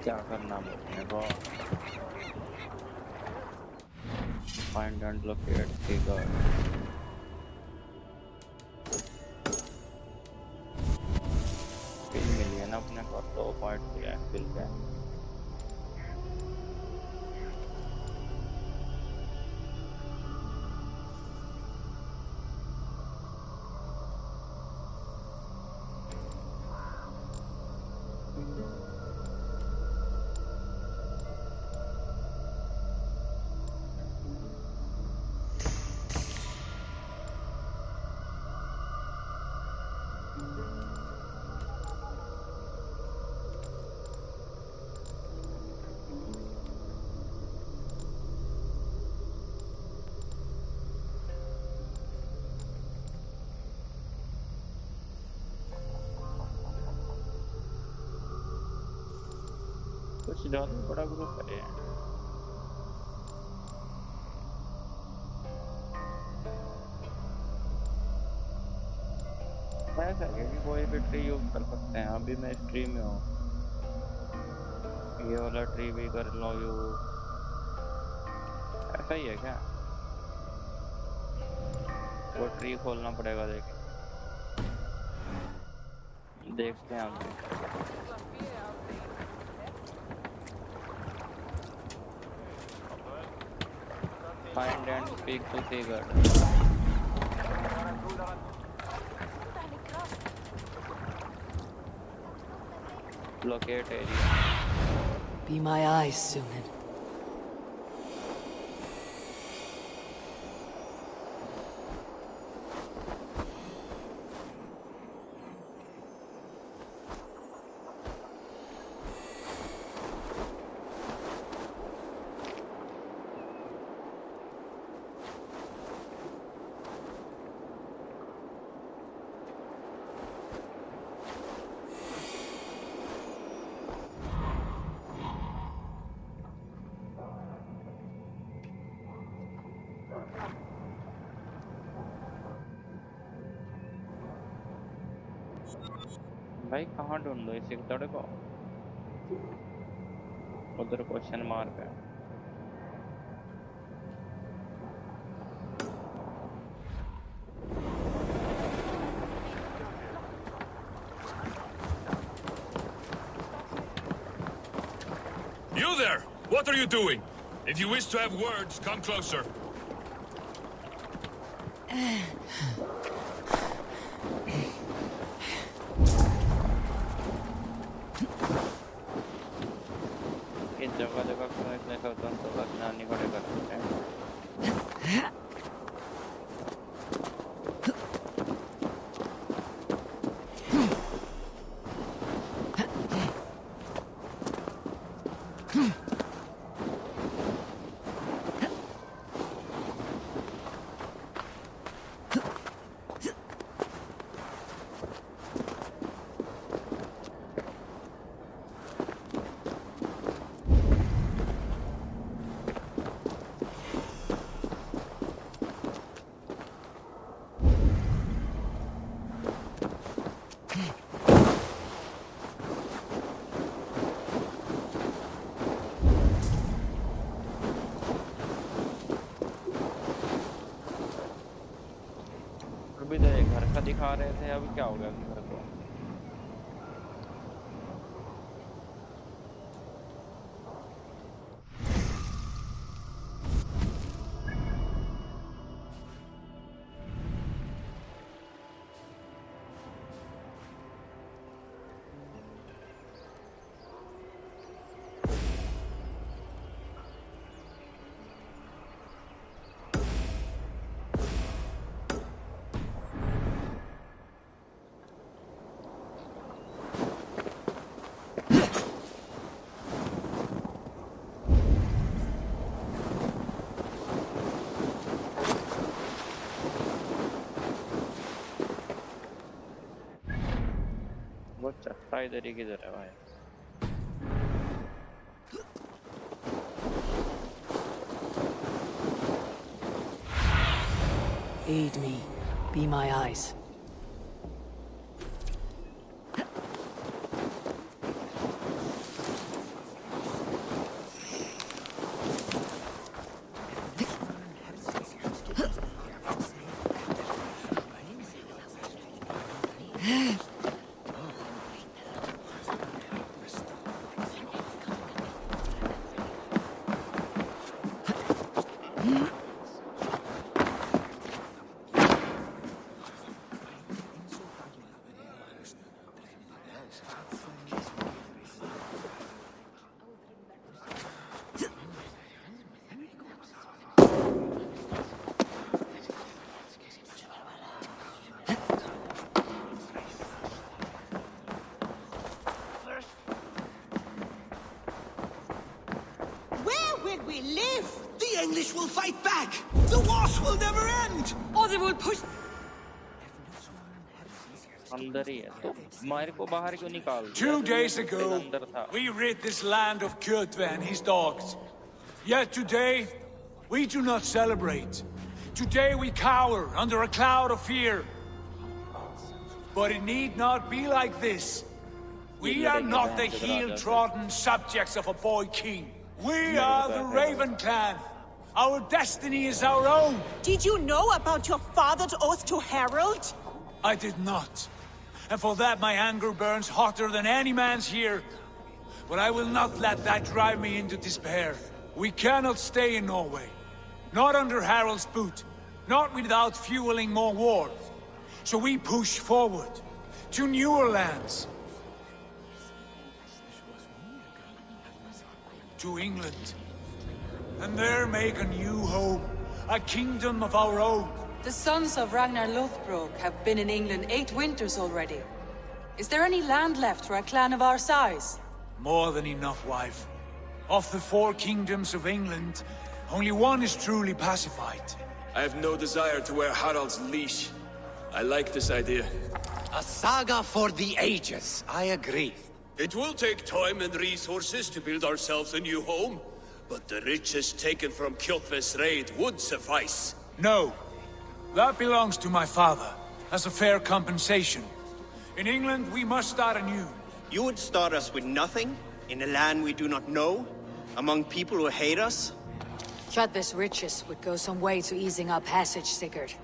क्या करना है अपने को? Find and locate trigger. Kill मिली है ना अपने को, 2 पॉइंट मिले हैं किल के। कुछ ज्यादा बड़ा ग्रुप है। ऐसा है कि कोई भी ट्री यूज कर सकते हैं। अभी मैं इस ट्री में हूँ, ये वाला ट्री भी कर लो यूज। ऐसा ही है क्या? वो ट्री खोलना पड़ेगा, देखते हैं हम। Find and speak to Sigurd. Locate area. Be my eyes, Sunan. भाई कहाँ ढूंढो इस सिकदड़ को? उधर क्वेश्चन मार्क है। You there! What are you doing? If you wish to have words, come closer. इस जगह जगह क्यों इतने स्वतंत्र रखना नहीं खड़े कर सकते हैं? अभी तो एक घर का दिखा रहे थे, अभी क्या हो गया घर को? वो चट्टा इधर ही किधर है भाई? Aid me. Be my eyes. Where will we live? The English will fight back! The wars will never end! Or they will push. अंदर ही है तो मेरे को बाहर क्यों निकाल दिया? 2 days मैं ago, अंदर था. we rid this land of Kjotve and his dogs. Yet today, we do not celebrate. Today we cower under a cloud of fear. But it need not be like this. We are not the heel-trodden subjects of a boy king. We are the Raven clan. Our destiny is our own. Did you know about your father's oath to Harold? I did not. And for that my anger burns hotter than any man's here. But I will not let that drive me into despair. We cannot stay in Norway. Not under Harald's boot. Not without fueling more war. So we push forward. To newer lands. To England. And there make a new home. A kingdom of our own. The sons of Ragnar Lothbrok have been in England 8 winters already. Is there any land left for a clan of our size? More than enough, wife. Of the 4 kingdoms of England, only one is truly pacified. I have no desire to wear Harald's leash. I like this idea. A saga for the ages, I agree. It will take time and resources to build ourselves a new home, but the riches taken from Kjotve's raid would suffice. No. That belongs to my father, as a fair compensation. In England, we must start anew. You would start us with nothing? In a land we do not know? Among people who hate us? Kjotve's riches would go some way to easing our passage, Sigurd.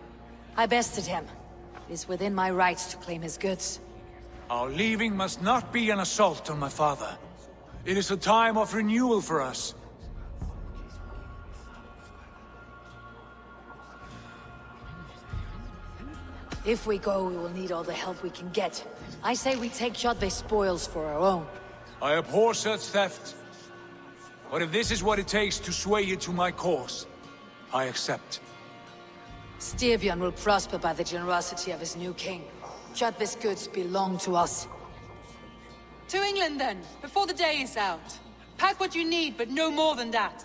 I bested him. It is within my rights to claim his goods. Our leaving must not be an assault on my father. It is a time of renewal for us. If we go, we will need all the help we can get. I say we take Kjotve's spoils for our own. I abhor such theft. But if this is what it takes to sway you to my cause, I accept. Styrbjörn will prosper by the generosity of his new king. Kjotve's goods belong to us. To England then, before the day is out. Pack what you need, but no more than that.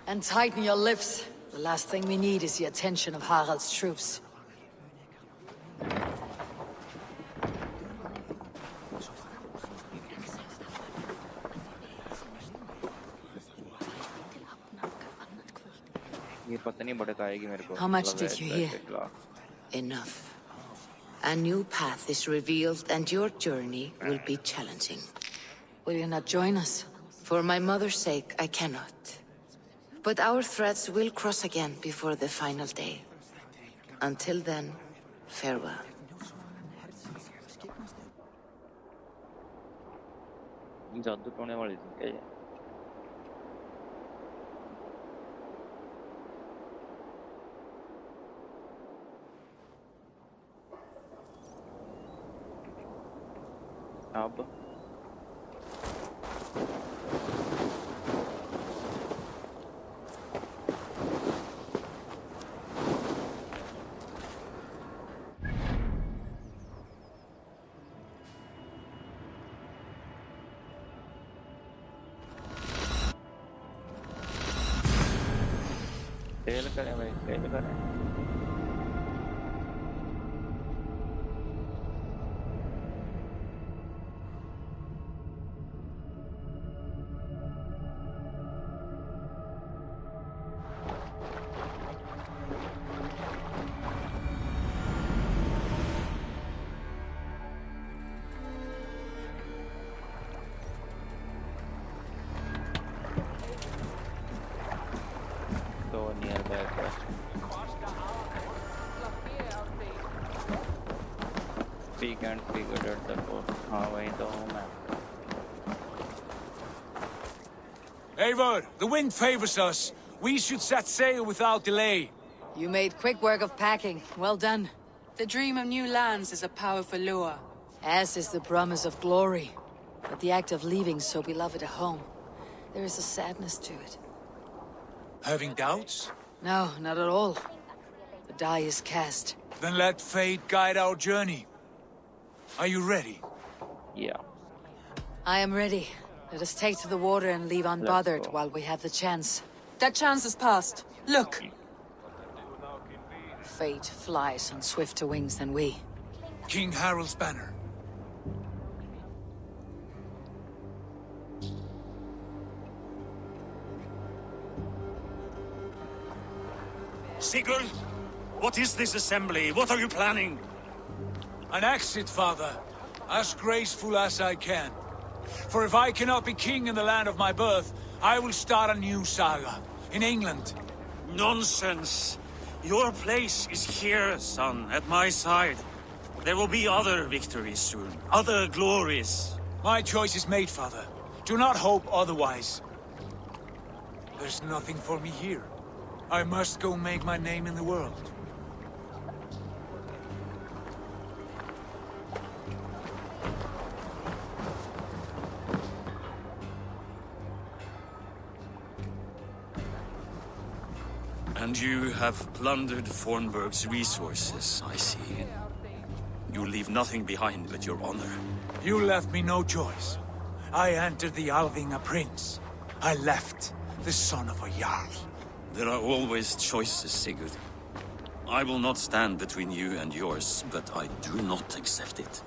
And tighten your lips. The last thing we need is the attention of Harald's troops. ये पता नहीं भड़काएगी मेरे को. How much did you hear? Enough. A new path is revealed and your journey will be challenging. Will you not join us? For my mother's sake, I cannot. But our threads will cross again before the final day. Until then, farewell. जादू टोने वाली थी क्या ये? अब तेल करें भाई, तेल करें. तो near by can't be good at the coast. हाँ वही तो हूँ मैं. Eivor, the wind favors us. We should set sail without delay. You made quick work of packing. Well done. The dream of new lands is a powerful lure. As is the promise of glory. But the act of leaving so beloved a home, there is a sadness to it. Having doubts? No, not at all. The die is cast. Then let fate guide our journey. Are you ready? Yeah. I am ready. Let us take to the water and leave unbothered go. while we have the chance. That chance is past. Look! Fate flies on swifter wings than we. King Harald's banner. Sigurd, what is this assembly? What are you planning? An exit, father. As graceful as I can. For if I cannot be king in the land of my birth, I will start a new saga. In England. Nonsense. Your place is here, son, at my side. There will be other victories soon. Other glories. My choice is made, father. Do not hope otherwise. There's nothing for me here. I must go make my name in the world. And you have plundered Fornburg's resources, I see. You leave nothing behind but your honor. You left me no choice. I entered the Alving a prince. I left the son of a Jarl. There are always choices, Sigurd. I will not stand between you and yours, but I do not accept it.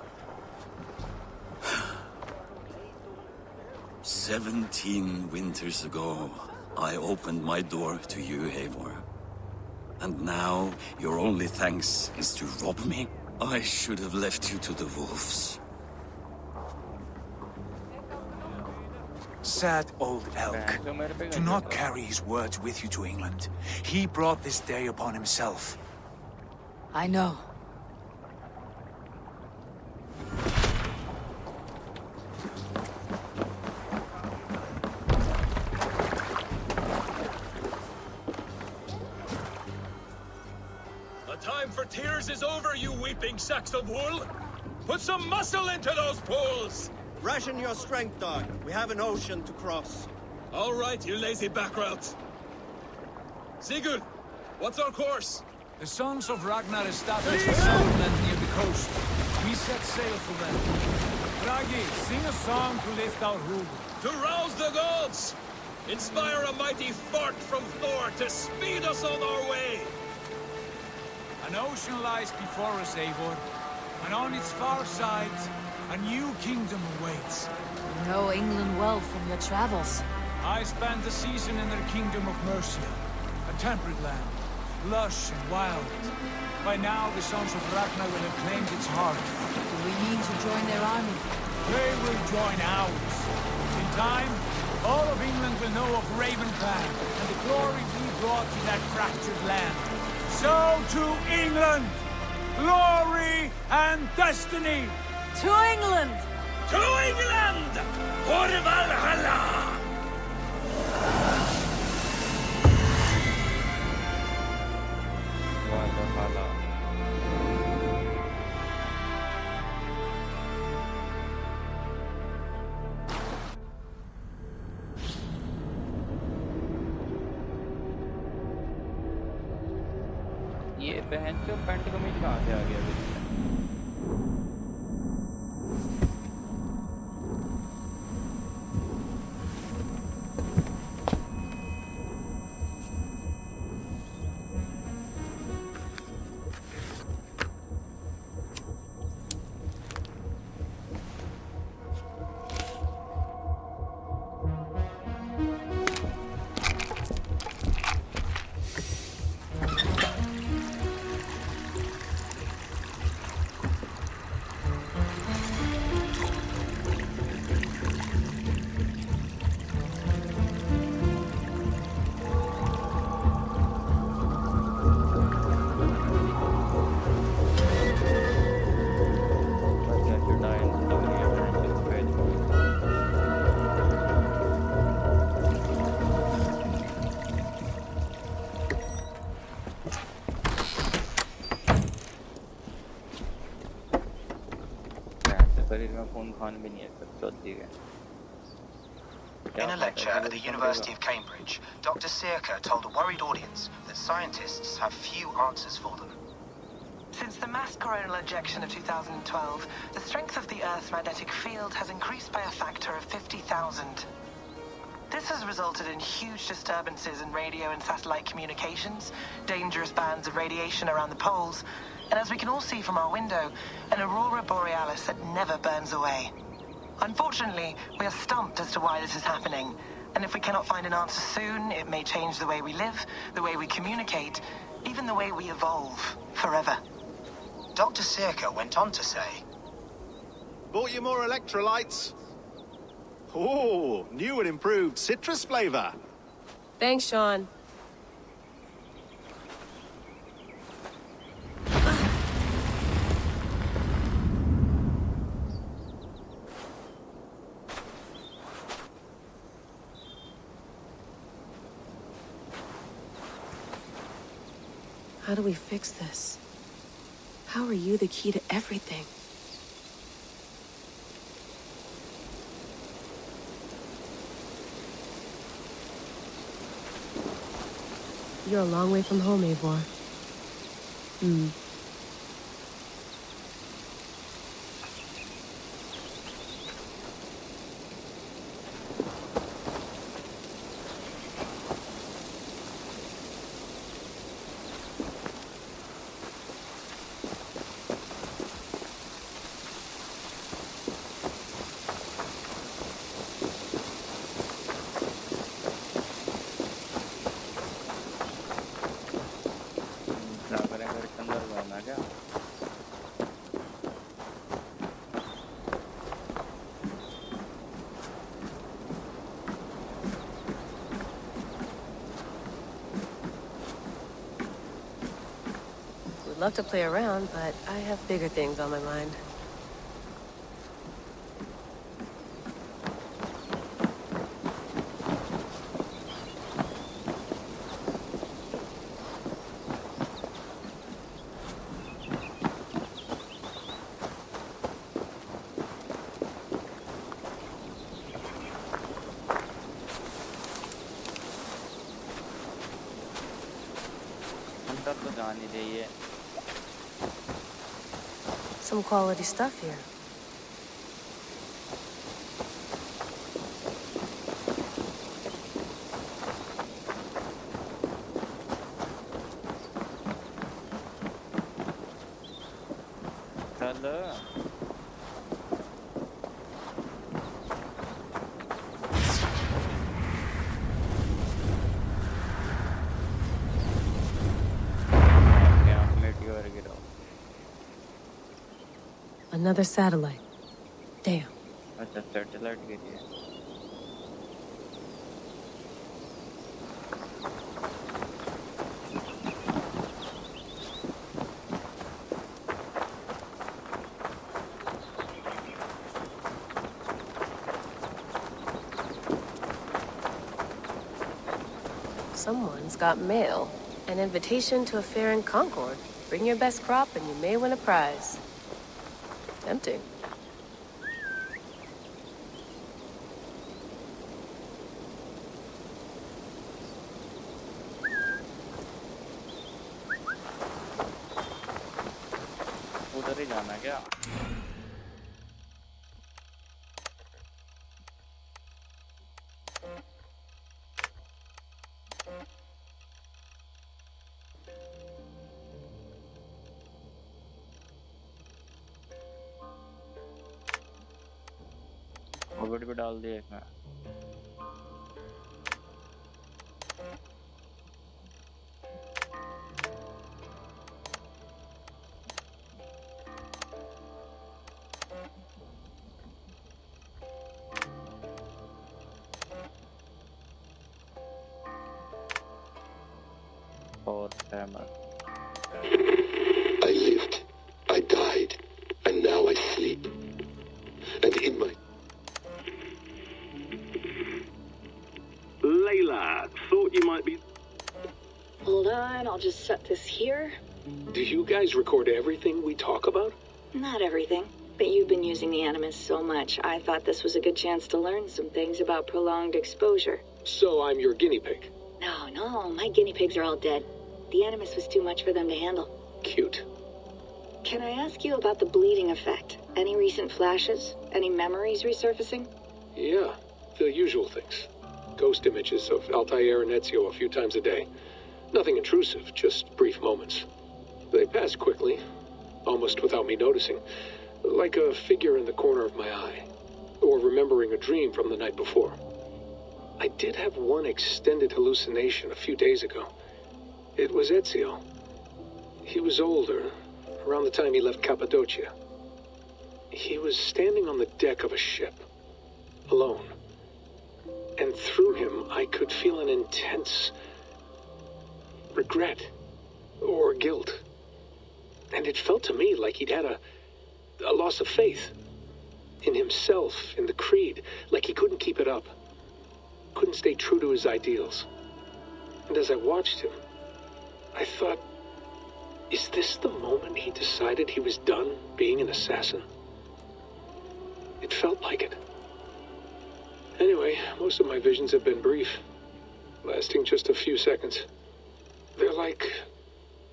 17 winters ago, I opened my door to you, Eivor. And now, your only thanks is to rob me? I should have left you to the wolves. Sad old elk. Do not carry his words with you to England. He brought this day upon himself. I know. The time for tears is over, you weeping sacks of wool! Put some muscle into those pools! Ration your strength, dog. We have an ocean to cross. All right, you lazy backroutes. Sigurd, what's our course? The sons of Ragnar established a settlement near the coast. We set sail for them. Ragi, sing a song to lift our rule. To rouse the gods! Inspire a mighty fart from Thor to speed us on our way! An ocean lies before us, Eivor. And on its far side, a new kingdom awaits. You know England well from your travels. I spent a season in their kingdom of Mercia. A temperate land, lush and wild. By now, the sons of Ragnar will have claimed its heart. Do we mean to join their army? They will join ours. In time, all of England will know of Raven Clan and the glory we brought to that fractured land. So to England! Glory and destiny! To England! To England! For Valhalla! Valhalla. ये बहन चो paint कमीज कहाँ से आ गया बीच में? शरीर में खून खान भी नहीं है सब चौथी है In a lecture at the University of Cambridge, Dr. Sirka told a worried audience that scientists have few answers for them. Since the mass coronal ejection of 2012, the strength of the Earth's magnetic field has increased by a factor of 50,000. This has resulted in huge disturbances in radio and satellite communications, dangerous bands of radiation around the poles, and as we can all see from our window, an aurora borealis that never burns away. Unfortunately, we are stumped as to why this is happening, and if we cannot find an answer soon, it may change the way we live, the way we communicate, even the way we evolve, forever. Dr. Sirka went on to say, Bought you more electrolytes? Oh, new and improved citrus flavor. Thanks, Sean. How do we fix this? How are you the key to everything? You're a long way from home, Eivor. Love to play around, but I have bigger things on my mind. Some quality stuff here. Hello. Another satellite. Damn. अच्छा satellite गिरी है Someone's got mail. An invitation to a fair in Concord. Bring your best crop and you may win a prize. Tempting. उधर ही जाना क्या over भी डाल दिया इसमें और hammer I lived, I died, and now I sleep. And in my... Layla, thought you might be... Hold on, I'll just set this here. Do you guys record everything we talk about? Not everything. that you've been using the Animus so much, I thought this was a good chance to learn some things about prolonged exposure. So I'm your guinea pig? No, my guinea pigs are all dead. The Animus was too much for them to handle. Cute. Can I ask you about the bleeding effect? Any recent flashes? Any memories resurfacing? Yeah, the usual things. Ghost images of Altair and Ezio a few times a day. Nothing intrusive, just brief moments. They pass quickly, almost without me noticing. Like a figure in the corner of my eye. Or remembering a dream from the night before. I did have one extended hallucination a few days ago. It was Ezio. He was older, around the time he left Cappadocia. He was standing on the deck of a ship, alone. And through him, I could feel an intense regret or guilt. And it felt to me like he'd had a loss of faith in himself, in the creed, like he couldn't keep it up. Couldn't stay true to his ideals. And as I watched him, I thought, is this the moment he decided he was done being an assassin? It felt like it. Anyway, most of my visions have been brief, lasting just a few seconds. They're like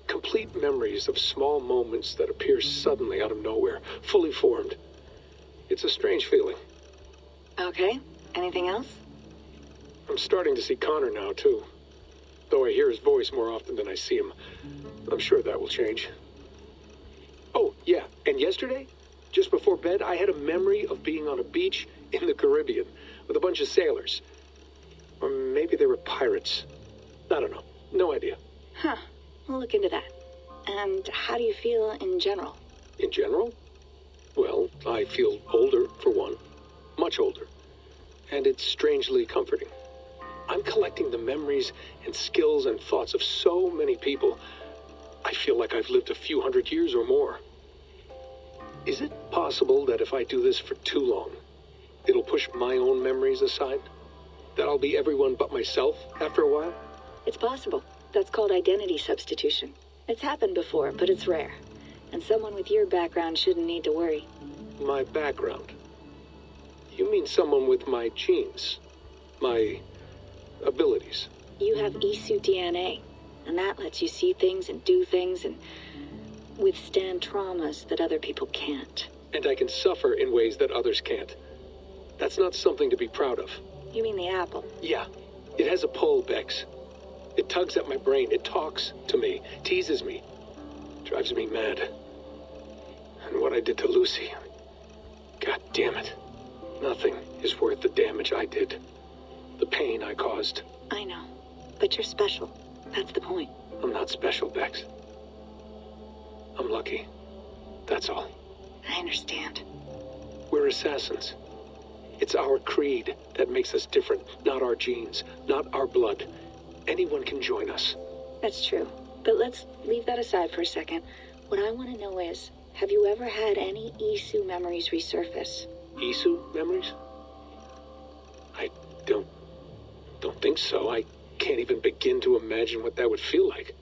complete memories of small moments that appear suddenly out of nowhere, fully formed. It's a strange feeling. Okay, anything else? I'm starting to see Connor now, too. Though I hear his voice more often than I see him. I'm sure that will change. Oh, yeah, and yesterday, just before bed, I had a memory of being on a beach in the Caribbean with a bunch of sailors. Or maybe they were pirates. I don't know. No idea. Huh. We'll look into that. And how do you feel in general? In general? Well, I feel older, for one. Much older. And it's strangely comforting. I'm collecting the memories and skills and thoughts of so many people. I feel like I've lived a few hundred years or more. Is it possible that if I do this for too long, it'll push my own memories aside? That I'll be everyone but myself after a while? It's possible. That's called identity substitution. It's happened before, but it's rare. And someone with your background shouldn't need to worry. My background? You mean someone with my genes? My abilities? You have Isu DNA, and that lets you see things and do things and withstand traumas that other people can't. And I can suffer in ways that others can't. That's not something to be proud of. You mean the apple? Yeah. It has a pull, Bex. It tugs at my brain. It talks to me. Teases me. Drives me mad. And what I did to Lucy... God damn it. Nothing is worth the damage I did. The pain I caused. I know. But you're special. That's the point. I'm not special, Bex. I'm lucky. That's all. I understand. We're assassins. It's our creed that makes us different, not our genes, not our blood. Anyone can join us. That's true. But let's leave that aside for a second. What I want to know is, have you ever had any Isu memories resurface? Isu memories? I don't think so. I can't even begin to imagine what that would feel like.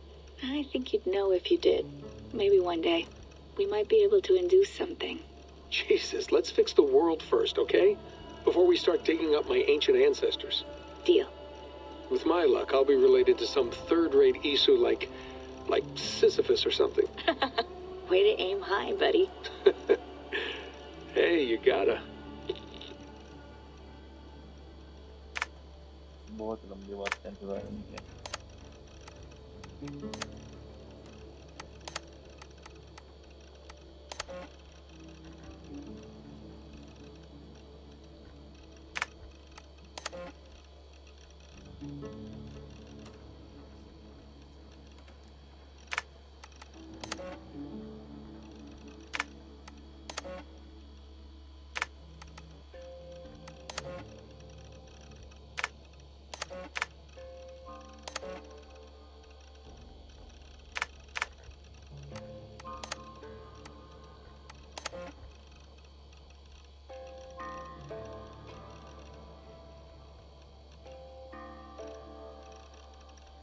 I think you'd know if you did. Maybe one day. We might be able to induce something. Jesus, let's fix the world first, okay? Before we start digging up my ancient ancestors. Deal. With my luck, I'll be related to some third-rate Isu like Sisyphus or something. Way to aim high, buddy. Hey, you gotta. बहुत लंबी बात करने के बारे में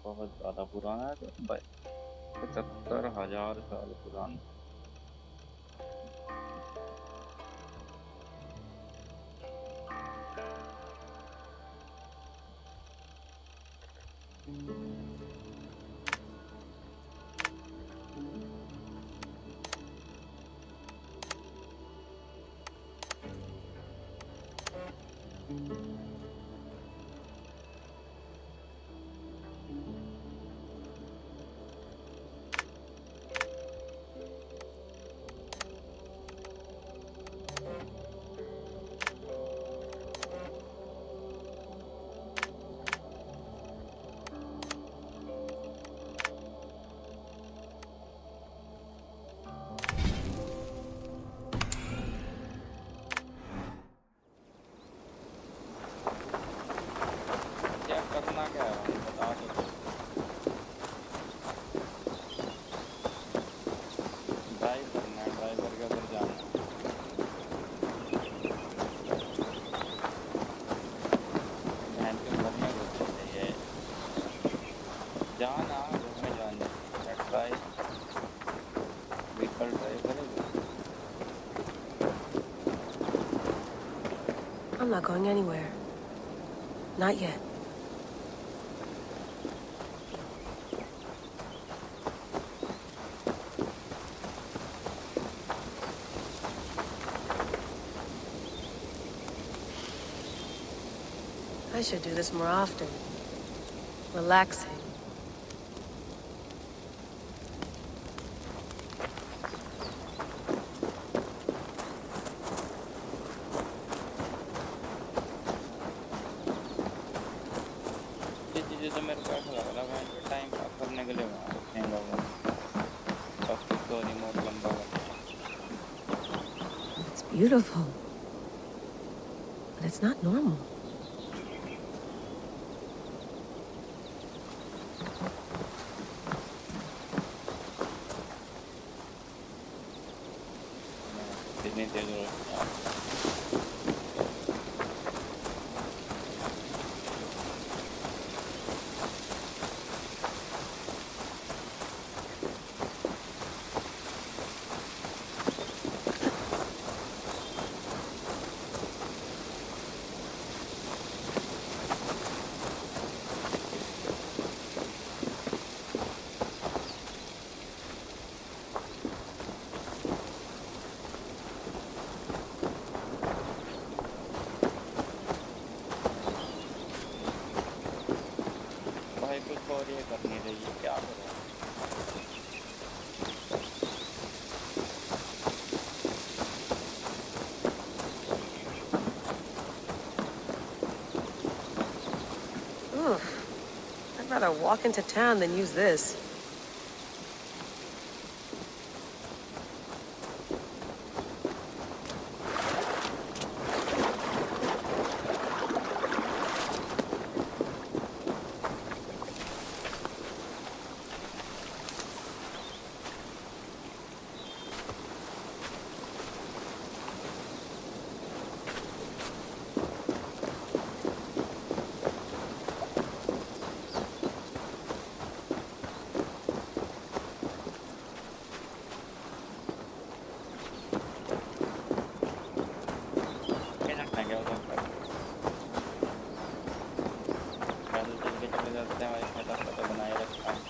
बहुत ज़्यादा पुराना है तो 75,000 साल पुराना क्या करना क्या है बता दो ड्राइव करना है ड्राइवर के उधर जाना बहन के घर में घुसना चाहिए जाना घर में जाना ड्राइव व्हीकल ड्राइव करेगा I'm not going anywhere. Not yet. I should do this more often. Relaxing. ये चीज़ें तो मेरे को ऐसा लग रहा है कि टाइम पास करने के लिए वहाँ रखें लोगों सब कुछ तो रिमोट लंबा करना It's beautiful. But it's not normal. कितनी तेज हो रहा है भाई कुछ और ये करनी रही क्या करें Oof. I'd rather walk into town than use this. क्या रखना क्या उधर पर पैदल चल के चले जाते हैं भाई फटाफट बनाए रखता है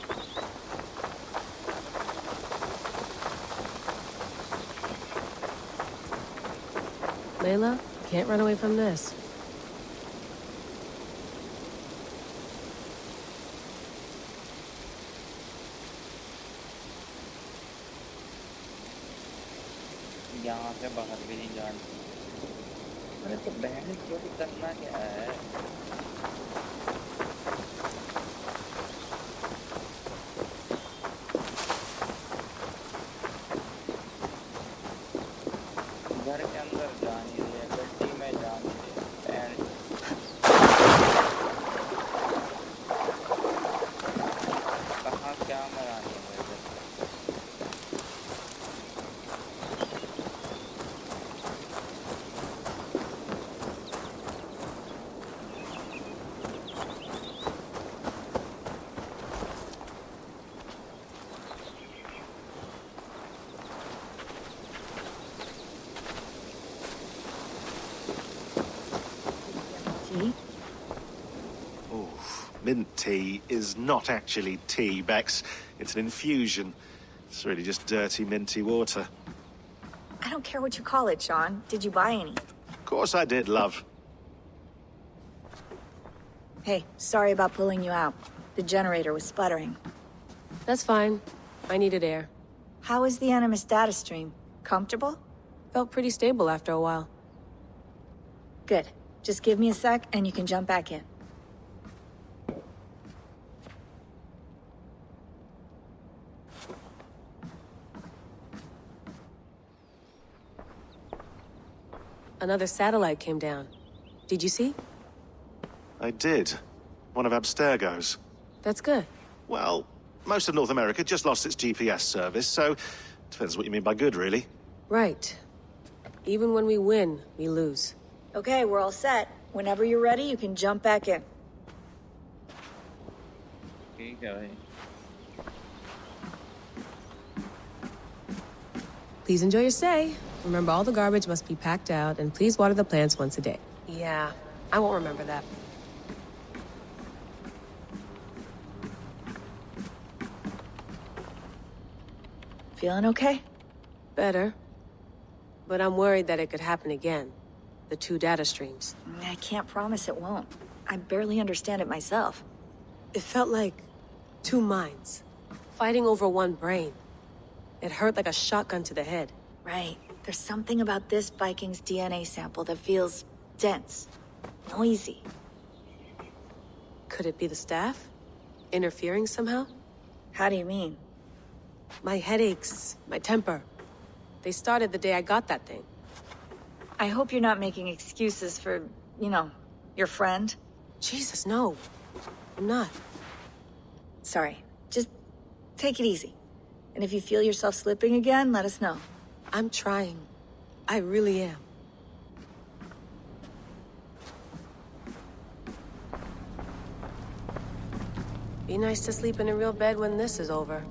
Layla, you can't run away from this. यहाँ से बाहर भी नहीं जाना अरे तो बहन चोरी करना क्या है घर के अंदर जानी है गड्डी में जानी है बहन कहाँ क्या मरानी है मेरे को Mint tea is not actually tea, Bex. It's an infusion. It's really just dirty, minty water. I don't care what you call it, Sean. Did you buy any? Of course I did, love. Hey, sorry about pulling you out. The generator was sputtering. That's fine. I needed air. How is the Animus data stream? Comfortable? Felt pretty stable after a while. Good. Just give me a sec and you can jump back in. Another satellite came down. Did you see? I did. One of Abstergo's. That's good. Well, most of North America just lost its GPS service, so depends what you mean by good, really. Right. Even when we win, we lose. Okay, we're all set. Whenever you're ready, you can jump back in. ठीक है भाई. Please enjoy your stay. Remember, all the garbage must be packed out, and please water the plants once a day. Yeah, I won't remember that. Feeling okay? Better. But I'm worried that it could happen again. The two data streams. I can't promise it won't. I barely understand it myself. It felt like two minds, fighting over one brain. It hurt like a shotgun to the head. Right. There's something about this Viking's DNA sample that feels dense, noisy. Could it be the staff? Interfering somehow? How do you mean? My headaches, my temper. They started the day I got that thing. I hope you're not making excuses for, you know, your friend. Jesus, no. I'm not. Sorry. Just take it easy. And if you feel yourself slipping again, let us know. I'm trying. I really am. Be nice to sleep in a real bed when this is over.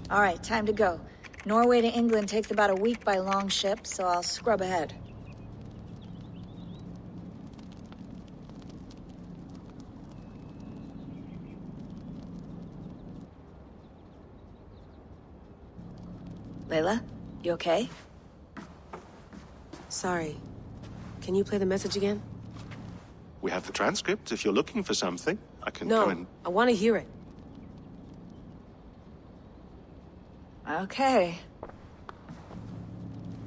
All right, time to go. Norway to England takes about a week by long ship, so I'll scrub ahead. Layla, you okay? Sorry. Can you play the message again? We have the transcript. If you're looking for something, I can No, go and... I want to hear it. Okay.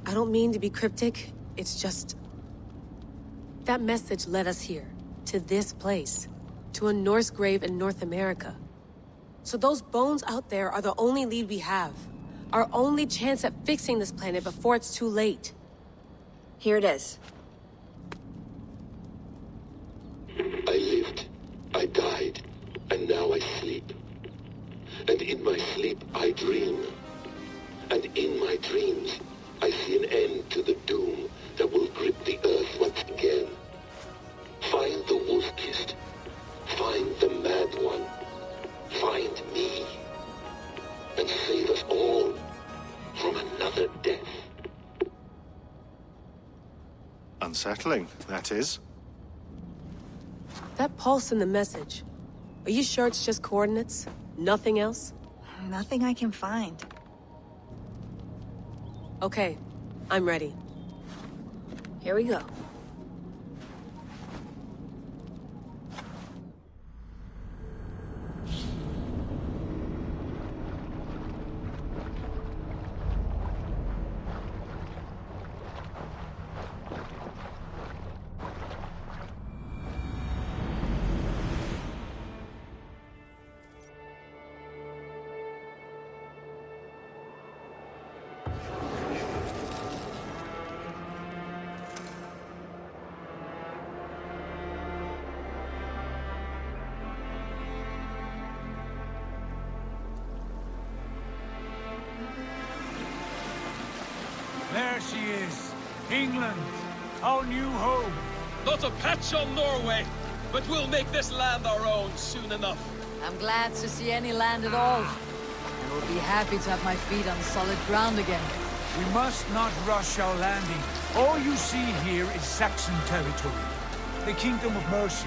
I don't mean to be cryptic. It's just... that message led us here. To this place. To a Norse grave in North America. So those bones out there are the only lead we have. Our only chance at fixing this planet before it's too late. Here it is. I lived, I died, and now I sleep. And in my sleep I dream. And in my dreams, I see an end to the doom that will grip the earth once again. Find the wolf-kissed. Find the mad one. Find me. And save us all from another death. Unsettling, that is. That pulse in the message. Are you sure it's just coordinates? Nothing else? Nothing I can find. Okay, I'm ready. Here we go. There she is. England. Our new home. Not a patch on Norway, but we'll make this land our own soon enough. I'm glad to see any land at all. will be happy to have my feet on solid ground again. We must not rush our landing. All you see here is Saxon territory. The Kingdom of Mercia,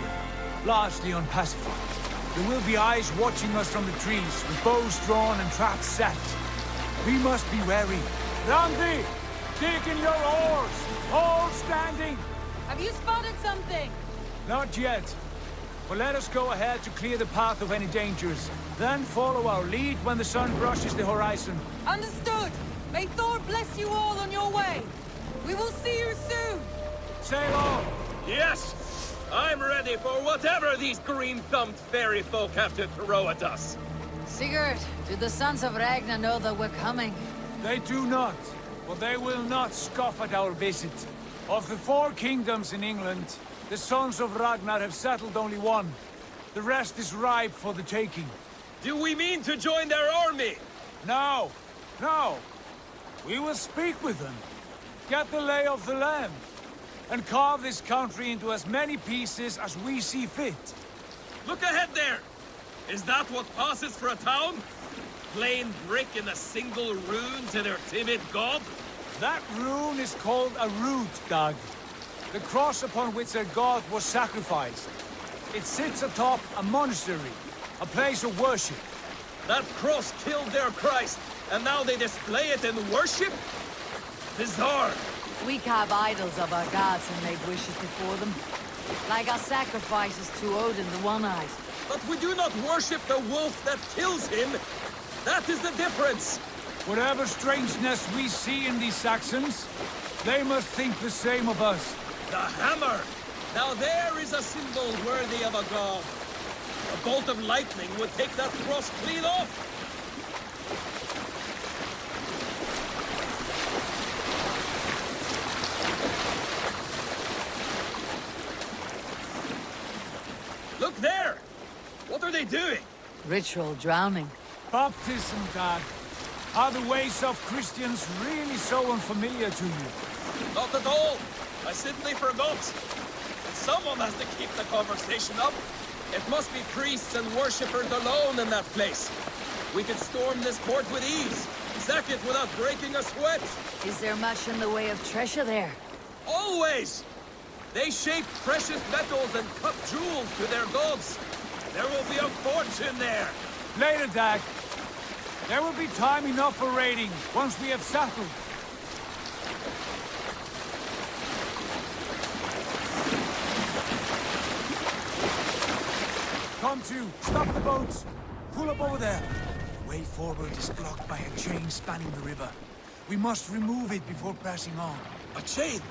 largely unpacified. There will be eyes watching us from the trees, with bows drawn and traps set. We must be wary. Randy! Dig in your oars! All standing! Have you spotted something? Not yet. But let us go ahead to clear the path of any dangers. Then follow our lead when the sun brushes the horizon. Understood! May Thor bless you all on your way! We will see you soon! Sail on! Yes! I'm ready for whatever these green-thumbed fairy folk have to throw at us. Sigurd, do the sons of Ragnar know that we're coming? They do not, but they will not scoff at our visit. Of the 4 kingdoms in England, the sons of Ragnar have settled only one. The rest is ripe for the taking. Do we mean to join their army? No, no. We will speak with them, get the lay of the land, and carve this country into as many pieces as we see fit. Look ahead there! Is that what passes for a town? Plain brick in a single rune to their timid god? That rune is called a root, Dag. The cross upon which their god was sacrificed. It sits atop a monastery, a place of worship. That cross killed their Christ, and now they display it in worship? Bizarre. We carve idols of our gods and make wishes before them. Like our sacrifices to Odin the One-Eyed. But we do not worship the wolf that kills him. That is the difference. Whatever strangeness we see in these Saxons, they must think the same of us. The hammer! Now there is a symbol worthy of a god. A bolt of lightning would take that cross clean off. Look there! What are they doing? Ritual drowning. Baptism, Dad. Are the ways of Christians really so unfamiliar to you? Not at all. I simply forgot. Someone has to keep the conversation up. It must be priests and worshippers alone in that place. We could storm this port with ease. Sack it without breaking a sweat. Is there much in the way of treasure there? Always! They shape precious metals and cut jewels to their gods. There will be a fortune there. Later, Dag. There will be time enough for raiding, once we have settled. Come to, stop the boats. Pull up over there. The way forward is blocked by a chain spanning the river. We must remove it before pressing on. A chain?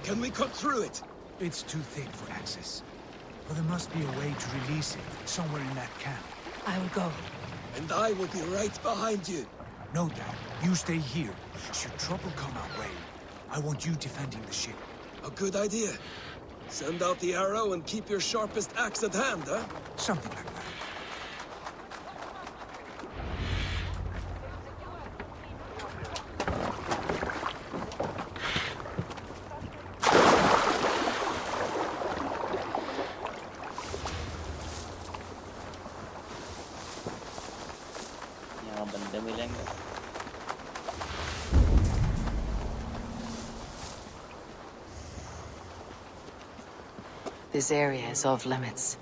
Can we cut through it? It's too thick for access. But there must be a way to release it, somewhere in that camp. I will go. And I will be right behind you. No, Dad. You stay here. Should trouble come our way, I want you defending the ship. A good idea. Send out the arrow and keep your sharpest axe at hand, huh? Something like that. यहाँ बंदे मिलेंगे. This area is off limits.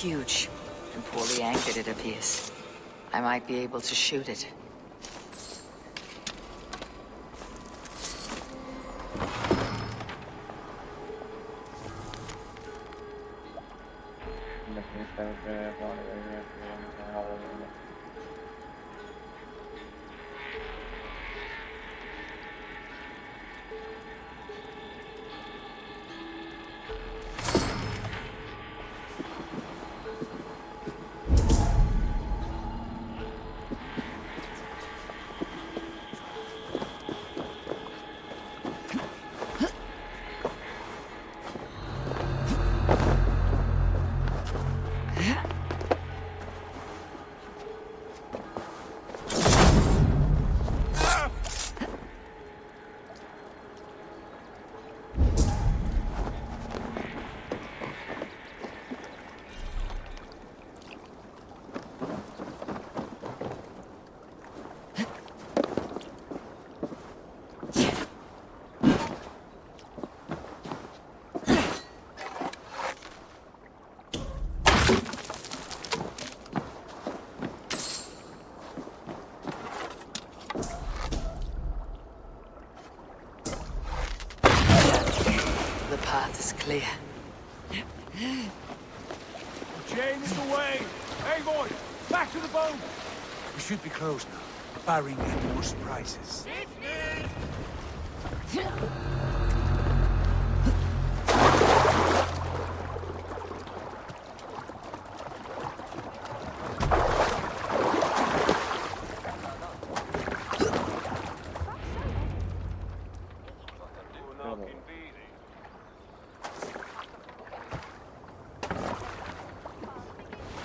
huge, and poorly anchored it appears. I might be able to shoot it. The path is clear. Jane is away! Hey, boy! Back to the boat! We should be close now, barring any more surprises.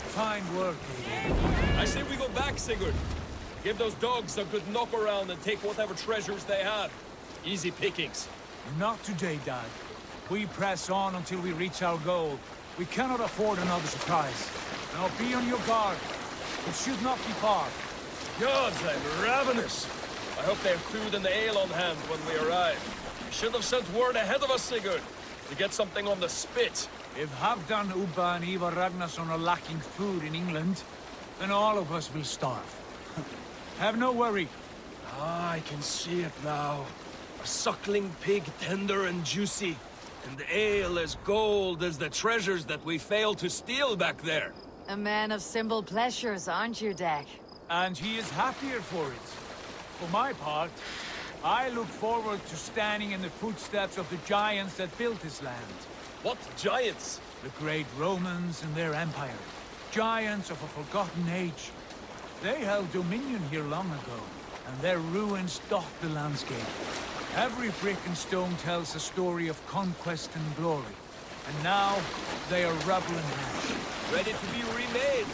Fine work, I say we go back, Sigurd. Give those dogs a good knock around and take whatever treasures they have. Easy pickings. Not today, Dad. We press on until we reach our goal. We cannot afford another surprise. Now be on your guard. It should not be far. Gods, I'm ravenous. I hope they have food and ale on hand when we arrive. We should have sent word ahead of us, Sigurd, to get something on the spit. If Halfdan, Ubba and Ivar Ragnarsson are lacking food in England, then all of us will starve. Have no worry. Ah, I can see it now. A suckling pig, tender and juicy. And ale as gold as the treasures that we failed to steal back there. A man of simple pleasures, aren't you, Dag? And he is happier for it. For my part, I look forward to standing in the footsteps of the giants that built this land. What giants? The great Romans and their empire. Giants of a forgotten age. They held dominion here long ago, and their ruins dot the landscape. Every brick and stone tells a story of conquest and glory. And now, they are rubble and ash. Ready to be remade.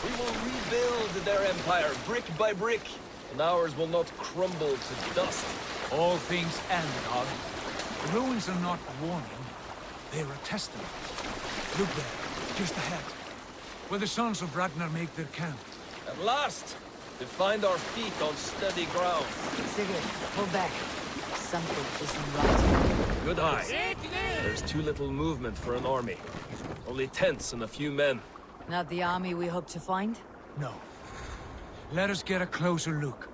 We will rebuild their empire, brick by brick. And ours will not crumble to dust. All things end, Hog. The ruins are not a warning. They're a testament. Look there, just ahead. Where the sons of Ragnar make their camp. At last! We find our feet on steady ground. Sigurd, pull back. Something isn't right. Good eye. There's too little movement for an army. Only tents and a few men. Not the army we hope to find? No. Let us get a closer look.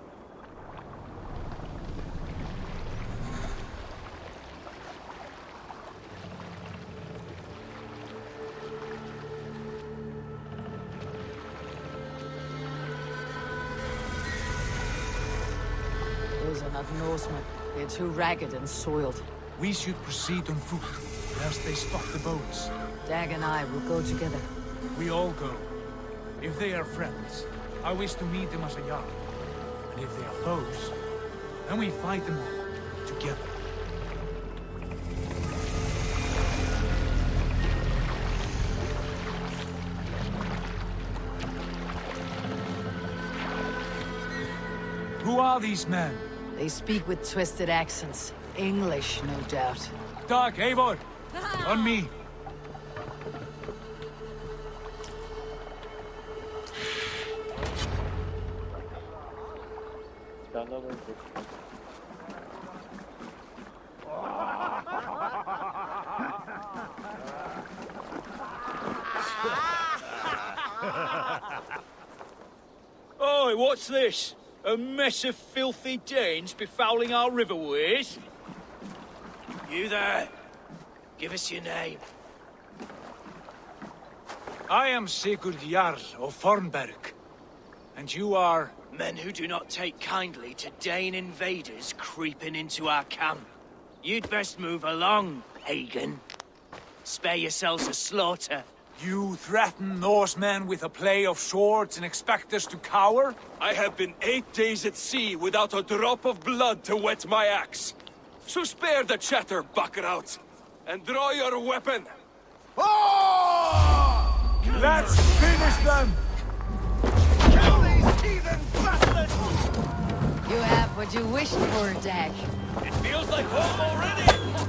Those are not Norsemen. They're too ragged and soiled. We should proceed on foot, lest they stop the boats. Dag and I will go together. We all go. If they are friends, I wish to meet them as a Jarl. And if they are foes, then we fight them all, together. Who are these men? They speak with twisted accents. English, no doubt. Dag, Eivor! On me! Oi, what's this? A mess of filthy Danes befouling our riverways? You there? Give us your name. I am Sigurd Jarl of Fornberg. And you are... Men who do not take kindly to Dane invaders creeping into our camp. You'd best move along, pagan. Spare yourselves a slaughter. You threaten Norsemen with a play of swords and expect us to cower? I have been 8 days at sea without a drop of blood to wet my axe. So spare the chatter, buckerouts, and draw your weapon. Let's finish them! Kill these heathen bastards! You have what you wished for, Dag. It feels like home already!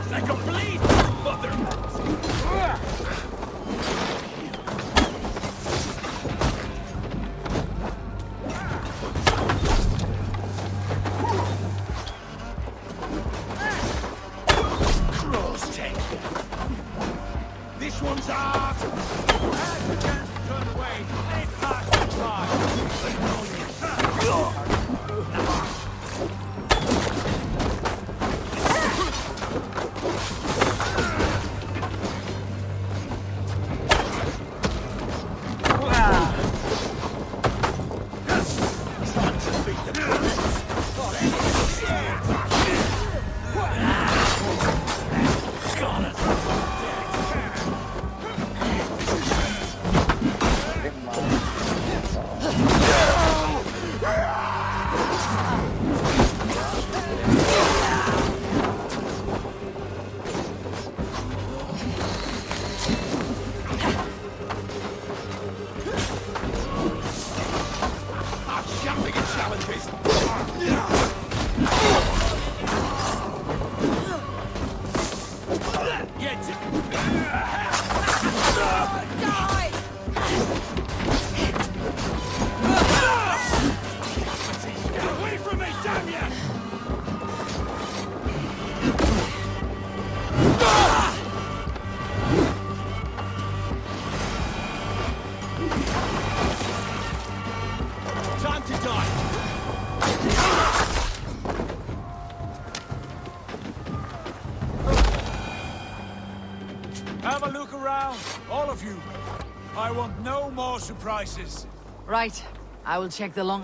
Like a bleed, mother! This one's ours! Turn away! They pass the Have a look around, all of you. I want no more surprises. Right. I will check the long...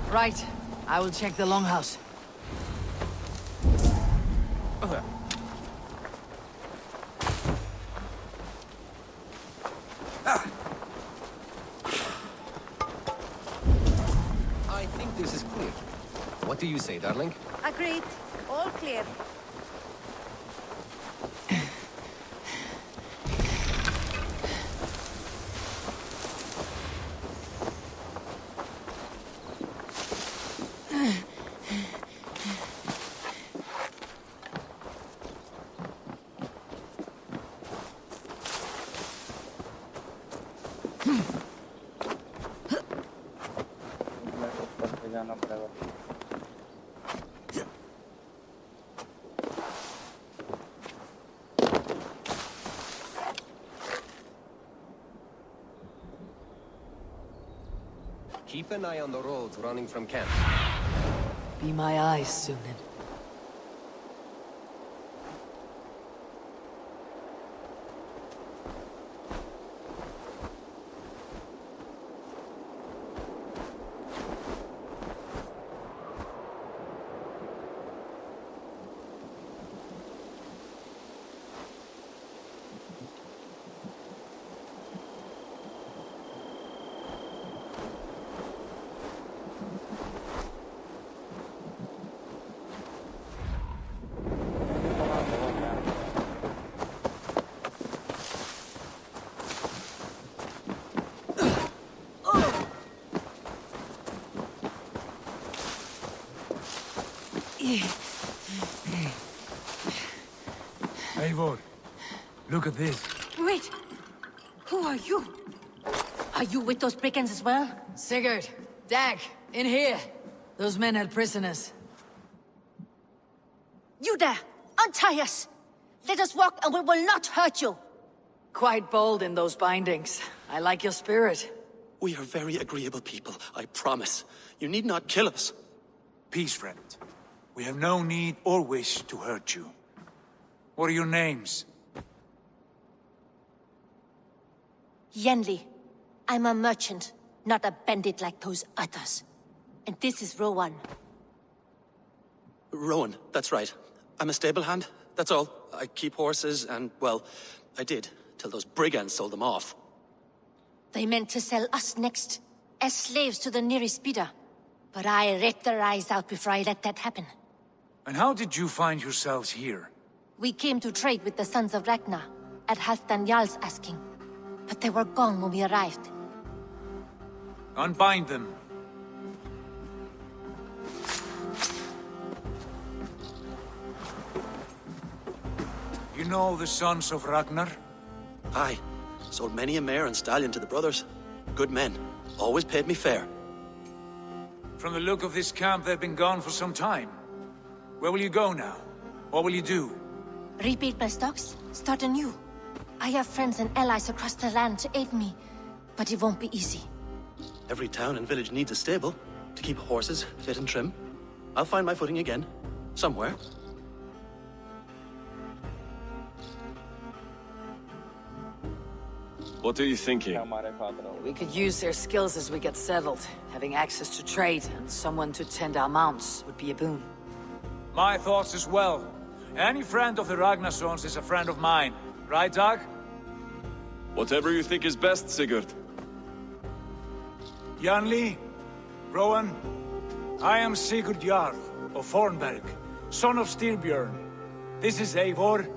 Right. I will check the longhouse. I think this is clear. What do you say, darling? Agreed. All clear. Keep an eye on the roads running from camp. Be my eyes, Sunan. Eivor, look at this. Wait! Who are you? Are you with those brigands as well? Sigurd, Dag, in here. Those men had prisoners. You there! Untie us! Let us walk and we will not hurt you. Quite bold in those bindings. I like your spirit. We are very agreeable people, I promise. You need not kill us. Peace, friend. We have no need or wish to hurt you. What are your names? Yenli. I'm a merchant, not a bandit like those others. And this is Rowan. Rowan, that's right. I'm a stable hand, that's all. I keep horses and, well, I did, till those brigands sold them off. They meant to sell us next, as slaves to the nearest bidder. But I ripped their eyes out before I let that happen. And how did you find yourselves here? We came to trade with the Sons of Ragnar, at Halfdan Jarl's asking. But they were gone when we arrived. Unbind them. You know the Sons of Ragnar? Aye. Sold many a mare and stallion to the brothers. Good men. Always paid me fair. From the look of this camp, they've been gone for some time. Where will you go now? What will you do? Rebuild my stocks, start anew. I have friends and allies across the land to aid me, but it won't be easy. Every town and village needs a stable, to keep horses fit and trim. I'll find my footing again. Somewhere. What are you thinking? We could use their skills as we get settled. Having access to trade and someone to tend our mounts would be a boon. My thoughts as well. Any friend of the Ragnarsons is a friend of mine. Right, Dag? Whatever you think is best, Sigurd. Janli, Rowan, I am Sigurd Jarl of Fornberg, son of Styrbjörn. This is Eivor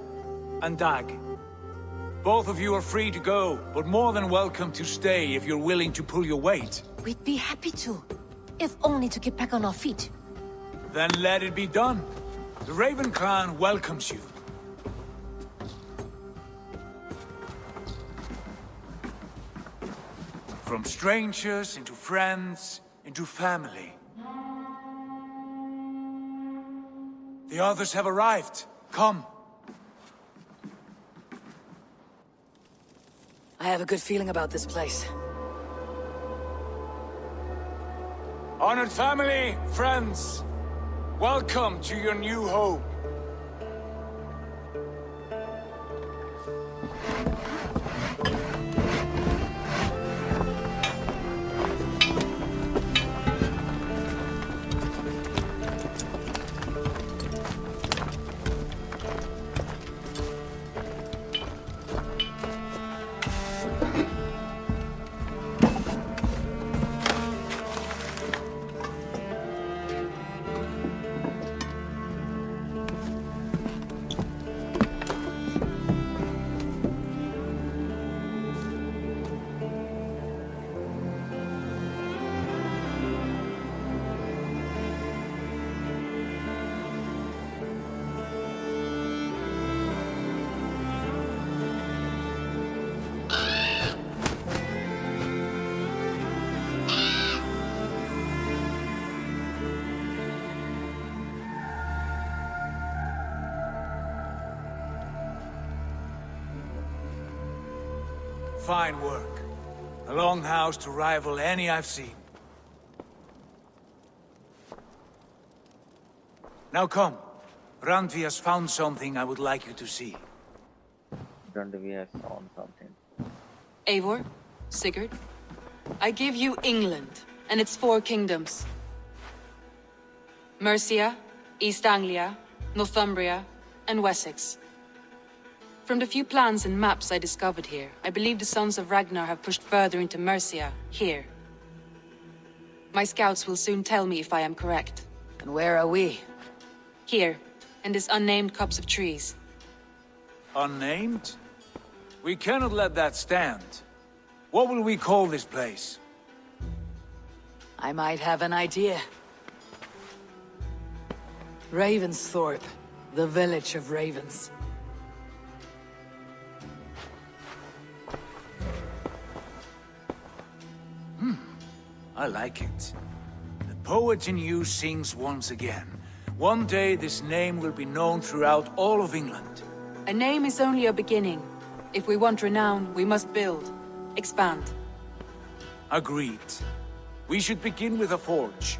and Dag. Both of you are free to go, but more than welcome to stay if you're willing to pull your weight. We'd be happy to, if only to get back on our feet. Then let it be done. The Raven clan welcomes you. From strangers into friends, into family. The others have arrived. Come. I have a good feeling about this place. Honored family, friends, welcome to your new home. Fine work. A longhouse to rival any I've seen. Now come. Randvi has found something I would like you to see. Randvi has found something. Eivor, Sigurd, I give you England and its 4 kingdoms. Mercia, East Anglia, Northumbria, and Wessex. From the few plans and maps I discovered here, I believe the Sons of Ragnar have pushed further into Mercia, here. My scouts will soon tell me if I am correct. And where are we? Here, in this unnamed copse of trees. Unnamed? We cannot let that stand. What will we call this place? I might have an idea. Ravensthorpe, the village of ravens. I like it. The poet in you sings once again. One day this name will be known throughout all of England. A name is only a beginning. If we want renown, we must build. Expand. Agreed. We should begin with a forge.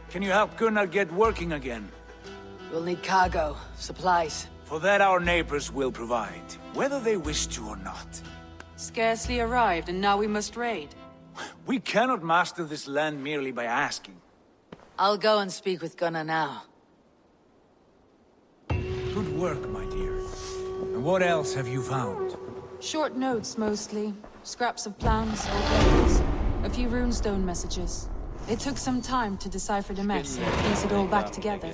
Can you help Gunnar get working again? We'll need cargo, supplies. For that our neighbors will provide, whether they wish to or not. Scarcely arrived, and now we must raid. We cannot master this land merely by asking. I'll go and speak with Gunnar now. Good work, my dear. And what else have you found? Short notes, mostly. Scraps of plans, old letters. A few runestone messages. It took some time to decipher the mess and piece it all back together.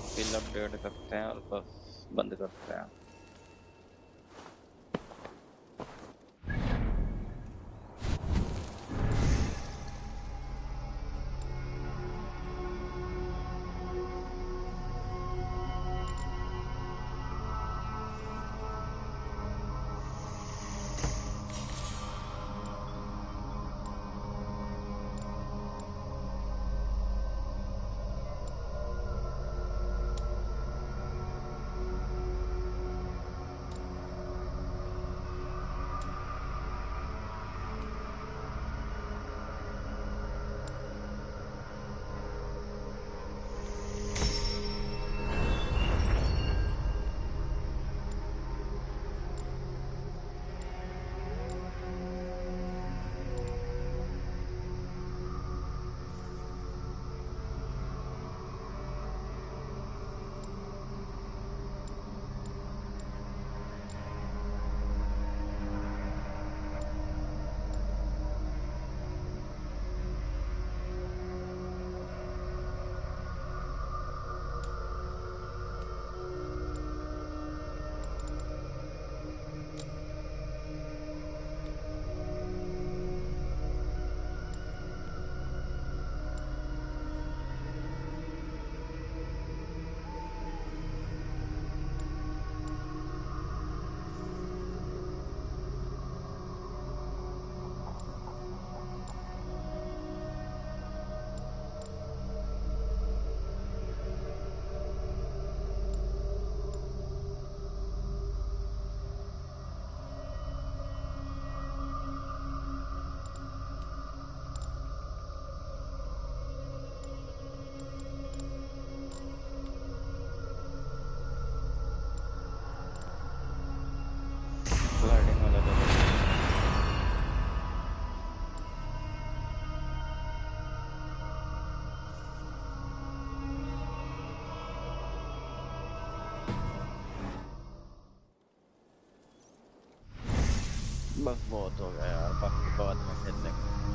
बस बहुत हो गया यार, बाकी बाद में खेल लेंगे।